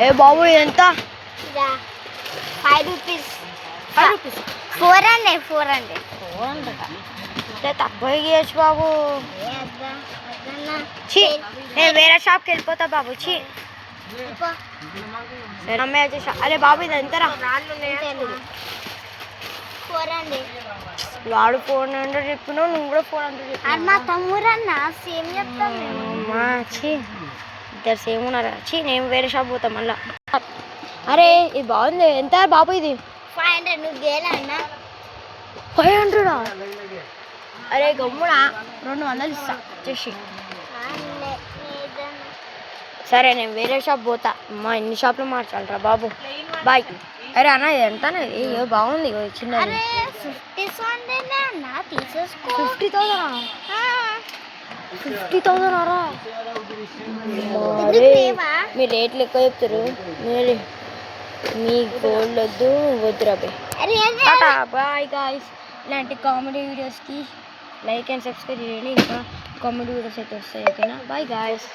ఏ బాబు ఎంత? 5 rupees. 5 rupees. 400. తక్కువ ఇవ్వచ్చు బాబు. చీ, నేను వేరే షాప్కి వెళ్ళిపోతా బాబు. చీ, అమ్మాయి వచ్చేసా. అరే బాబు ఇది ఎంతరా? 400. వాడు 400 చెప్పినావు, నువ్వు కూడా 400 చెప్పినావు. మా తమ్ముడు అన్న సేమ్ చెప్తాం మేము. అమ్మా చీ, ఇద్దరు సేమ్ ఉన్నారా? చీ, నేను వేరే షాప్ పోతా మళ్ళా. అరే ఇది బాగుంది. ఎంత బాబు ఇది? 500. నువ్వు గేలా అన్న 500. అరే గమ్మున 200 ఇస్తా వచ్చేసి. సరే నేను వేరే షాప్ పోతా. అమ్మా ఎన్ని షాప్లు మార్చాలరా బాబు. బాయ్. అరే అన్న ఇది ఎంత? ఇది బాగుంది చిన్నది. 50,000 అరా? మీరు రేట్లు ఎక్కువ చెప్తారు. మీరు మీ గోల్డ్ వద్దురా బాయ్ గాయ్స్. ఇలాంటి కామెడీ వీడియోస్కి లైక్ అండ్ సబ్స్క్రైబ్ చేయండి. ఇంకా కామెడీ వీడియోస్ అయితే వస్తాయి. ఓకేనా? Bye guys.